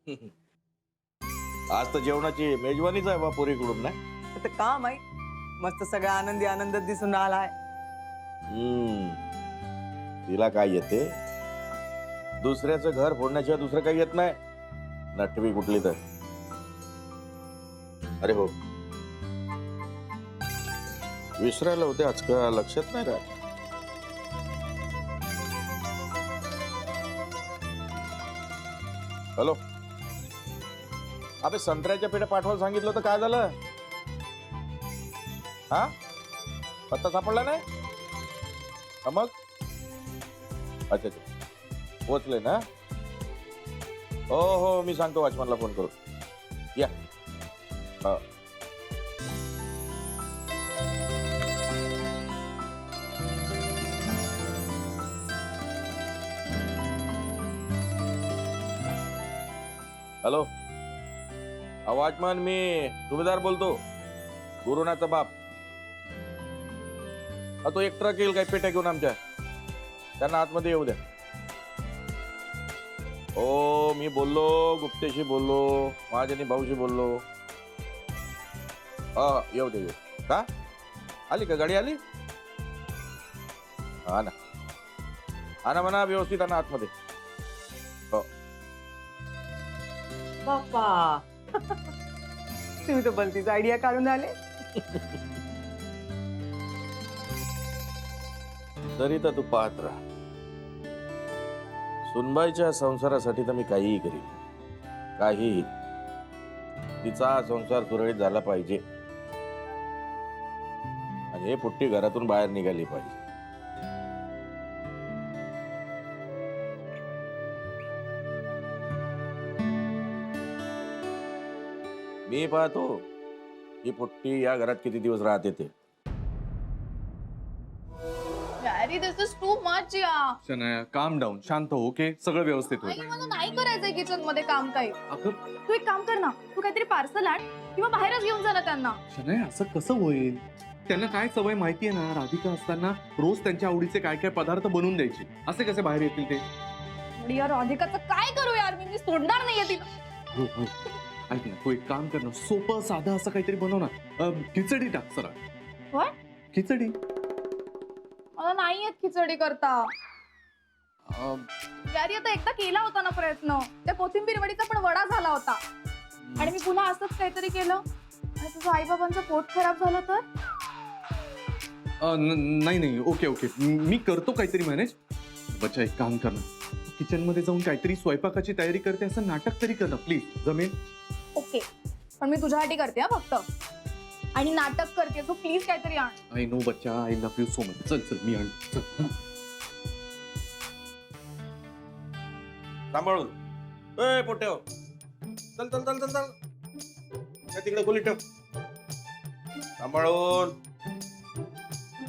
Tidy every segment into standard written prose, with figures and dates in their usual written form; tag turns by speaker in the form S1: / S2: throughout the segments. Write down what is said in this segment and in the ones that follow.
S1: आज तर जेवणाची मेजवानीच आहे बा पोरीकडून नाही.
S2: आता का माहित, मस्त सगळा आनंदी आनंदात दिसून आलाय.
S1: तिला काय येते, दुसऱ्याचं घर फोडण्याशिवाय दुसरं काही येत नाही. नटवी कुठली तर. अरे हो, विसरायला होते आजकाल, लक्षात नाही राहत. हॅलो, अबे संत्र्याच्या पेढ्या पाठवायला सांगितलं होतं, काय झालं? हा, पत्ता सापडला नाही? हा मग अच्छा अच्छा, पोचले ना? हो हो, मी सांगतो वॉचमॅनला फोन करू. या. हा. हॅलो, वॉचमॅन, मी सुभेदार बोलतो, गुरुनाचा बाप. तो एक ट्रक येईल काही पेट्या घेऊन आमच्या, त्यांना आतमध्ये येऊ द्या. हो, मी बोललो, गुप्तेशी बोललो, महाजनी भाऊशी बोललो. हा, येऊ दे. का आली का गाडी? आली? हा ना, आणा म्हणा व्यवस्थित, आणा आतमध्ये. हो.
S2: बाप्पा, तुम्ही तर भलतीच आयडिया काढून आले.
S1: तरी तर तू पाहत राहा, सुनबाईच्या संसारासाठी तर मी काहीही करीन, काहीही. तिचा संसार सुरळीत झाला पाहिजे आणि हे पुट्टी घरातून बाहेर निघाली पाहिजे. मी पाहतो ही पुट्टी या घरात किती दिवस राहते ते.
S3: Daddy, this is too much यार.
S4: शनाया, काम डाऊन, शांत हो. ओके, सगळं व्यवस्थित
S3: आई,
S4: होईल.
S3: मला नाही करायचंय किचन मध्ये काम काही.
S4: अगं
S3: तू एक काम कर ना, तू काहीतरी पार्सल आण किंवा बाहेरच घेऊन जा ना त्यांना.
S4: शनाया, असं कसं होईल? त्यांना काय सवय माहितीये ना, राधिका असताना रोज त्यांच्या आवडीचे काय काय पदार्थ बनवून द्यायचे. असे कसे बाहेर येतील ते?
S3: आणि यार राधिकाचं काय करू यार, मी सोडणार नाहीये तिला.
S4: हो हो, ऐक ना, तू एक काम कर ना, सोपं साधं असं काहीतरी बनव ना. खिचडी टाक सरळ.
S3: What?
S4: खिचडी.
S3: मला नाही येत खिचडी करता.
S4: अं,
S3: यार, आता एकदा केला होता ना प्रयत्न, त्या कोथिंबीर वडीचा पण वडा झाला होता. आणि मी पुन्हा असंच काहीतरी केलं आणि तुझं आईबाबांचं पोट खराब झालं तर?
S4: नाही नाही, ओके ओके, मी करतो काहीतरी मॅनेज. बच्चा, एक काम कर ना, किचन मध्ये जाऊन काहीतरी स्वयंपाकाची तयारी करते असं नाटक तरी कर ना प्लीज. जमेल?
S3: ओके, पण मी तुझ्यासाठी करते हा फक्त, आणि नाटक करते, सो प्लीज काहीतरी आण.
S4: आय नो बच्चा, I love you so much. चल चल, मी आण. चल.
S1: सांभाळून. ए पोट्याव, चल चल चल चल चल, त्या तिकडे खोली ठेव. सांभाळून.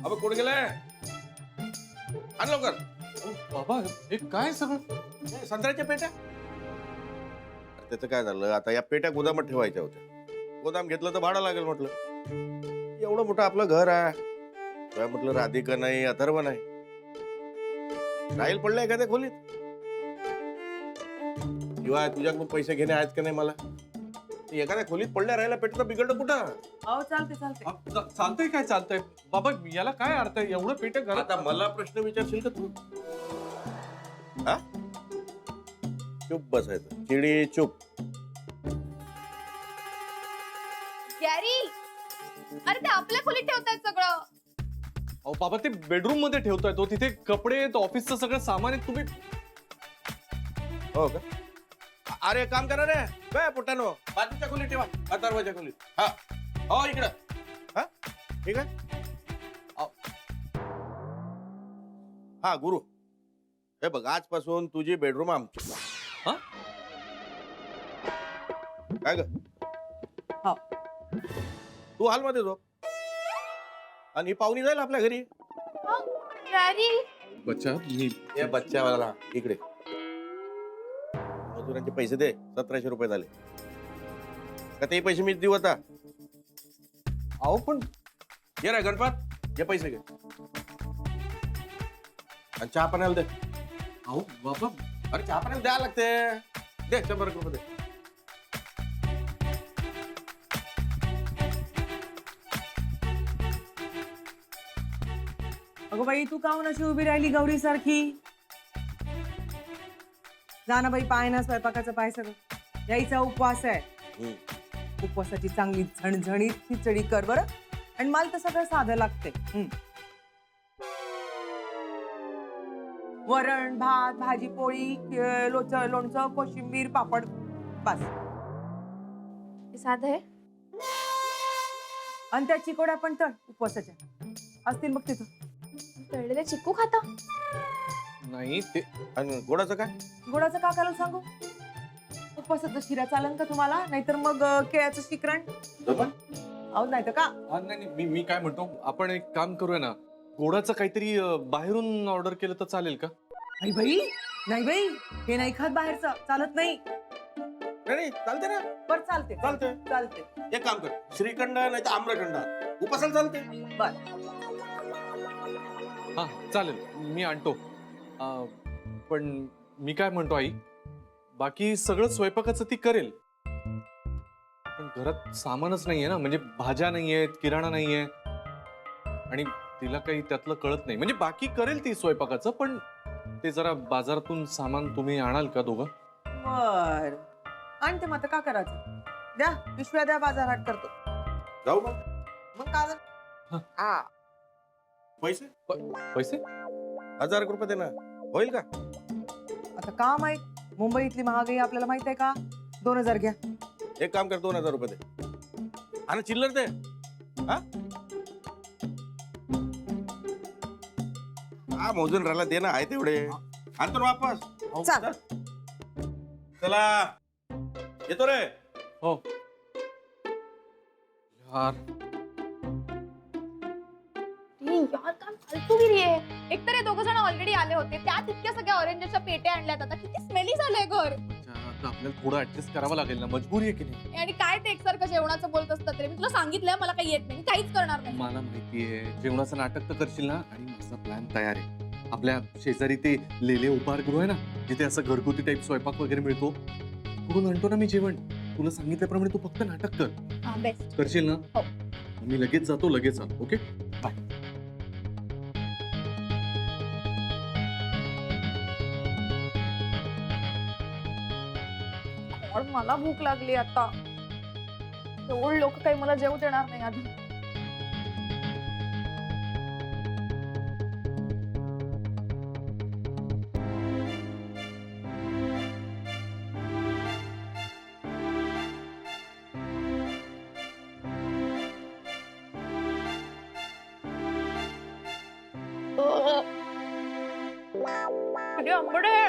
S1: अबे कोण गेलाय? आण लवकर.
S4: बाबा, हे काय सगळं?
S1: संत्र्याच्या पेट्या. त्याचं काय झालं, आता या पेट्या गोदामात ठेवायच्या होत्या. गोदाम घेतलं तर भाडं लागेल म्हटलं. एवढं मोठं आपलं घर आहे, तेव्हा म्हटलं राधिका नाही, अथर्व नाही, राहील पडलं एखाद्या खोलीत. किंवा तुझ्याकडून पैसे घेणे आहेत का नाही मला, एखाद्या खोलीत पडल्या राहायला पेटलं बिघडलं कुठं?
S2: हो, चालते चालते.
S4: चालतंय काय चालतंय बाबा, याला काय अर्थ आहे? एवढं पेट घरात.
S1: आता मला प्रश्न विचारशील का तू? हा, चुप बसायचं, चिडी चुप.
S3: गॅरी, अरे ते आपल्या खोलीत ठेवतायत सगळं.
S4: अहो बाबा, ते बेडरूम मध्ये ठेवताय तो, तिथे कपडे, ऑफिसचं सगळं सामान आहे. तुम्ही
S1: हो का? अरे काम करा रे, काय पोटानो, बाजूच्या खोलीत ठेवा, अथर्वच्या खोलीत. हा हो, इकडं. हा ठीक आहे. हा गुरु, हे बघ, आजपासून तुझी बेडरूम आमची.
S4: हा?
S1: काय ग?
S2: हो.
S1: तू हॉलमध्ये झोप आणि ही पाहुणी जाईल आपल्या घरी.
S3: गॅरी,
S4: बच्चा, मी
S1: हे बच्चावाला इकडे. मजुरांचे पैसे दे, 1700 रुपये झाले का? ते पैसे मीच देऊ आता.
S4: अहो पण
S1: ये रे गणपत, हे पैसे घे आणि चहा पाण्याला दे.
S4: अहो बाबा,
S1: अरे चहा पाण्याला द्यायला लागते. दे 100 रुपये दे.
S2: अगं बाई तू काहून अशी उभी राहिली गौरी सारखी? जा ना बाई, पाय ना स्वयंपाकाचं पाय सगळं. यायचा उपवास आहे.
S1: हम्म.
S2: उपवासाची चांगली झणझणीत खिचडी कर बरं. आणि मला तर सगळं साधं लागते. वरण भात भाजी पोळी लोणचं कोशिंबीर पापड बस.
S3: हे साधं आहे.
S2: आणि त्या चिकोड्या पण तळ उपवासाच्या असतील बघ तिथं.
S3: तळलेले चिकू खाता?
S4: नाही ते
S1: आणि गोडाचं काय?
S2: गोडाचं का करायला सांगू? उपवासाचा शिरा चालन का तुम्हाला? नाहीतर मग केळ्याचं शिकरण.
S1: जमन?
S2: अहो नाही तर का?
S4: नाही नाही, मी काय म्हणतो, आपण एक काम करूया ना, गोडाचं काहीतरी बाहेरून ऑर्डर केलं तर चालेल का?
S2: नाही बाई, नाही बाई, हे नाही खात बाहेरचं, चालत नाही.
S1: नाही चालते ना.
S2: बर चालते
S1: चालते.
S2: चालते.
S1: एक काम कर, श्रीखंड नाही तर आम्रखंड उपासाला चालते.
S2: बर
S4: हा चालेल, मी आणतो. पण मी काय म्हणतो आई, बाकी सगळं स्वयंपाकाचं ती करेल, पण घरात सामानच नाहीये ना, म्हणजे भाज्या नाहीयेत, किराणा नाहीये, आणि तिला काही त्यातलं कळत नाही. म्हणजे बाकी करेल ती स्वयंपाकाचं, पण ते जरा बाजारातून सामान तुम्ही आणाल का दोघं?
S2: बर आणते. मग आता का करायचं? द्या पिशव्या द्या, बाजार हाट करतो.
S1: जाऊ का?
S2: मग का
S4: हा.
S2: हा.
S1: पैसे
S4: पैसे
S1: 1000 रुपये दे ना, होईल का?
S2: आता का माहित, मुंबईतली महागाई आपल्याला माहित आहे का? 2000 घ्या.
S1: एक काम कर, 2000 रुपये दे. आणि चिल्लर दे. हा मोजून राहिला, दे ना, आहे तेवढे. आणतो ना वापस.
S2: चल.
S1: चला येतो रे.
S4: हो यार,
S3: यार काय फालतूगिरी आहे. एकतर हे दोघ जण ऑलरेडी आले होते, त्यात इतक्या सगळ्या ऑरेंजच्या पेट्या आणल्यात. आता किती स्मेली झालंय घर.
S4: आता आपल्याला थोडं ऍडजस्ट करावं लागेल ना, मजबुरी आहे की नाही?
S3: आणि काय ते एकसारखं जेवणाचं बोलत असतात रे. मी तुला सांगितलंय मला काही येत नाही, मी काहीच करणार नाही.
S4: मला माहितीये जेवणाचं नाटक तर करशील ना, आणि माझा प्लॅन तयार आहे. आपल्या शेजारी ते लेले उपाहारगृह आहे ना, जिथे असं घरगुती टाईप स्वयंपाक वगैरे मिळतो, कुठून आणतो ना मी जेवण. तुला सांगितल्याप्रमाणे तू फक्त नाटक कर.
S3: हा बेस्ट.
S4: करशील ना?
S3: हो.
S4: मी लगेच जातो, लगेच आलो. Okay bye.
S3: और मला भूक लागली आता. एवढे लोक काही मला जेवू देणार नाही आधी. किती आंबट आहे.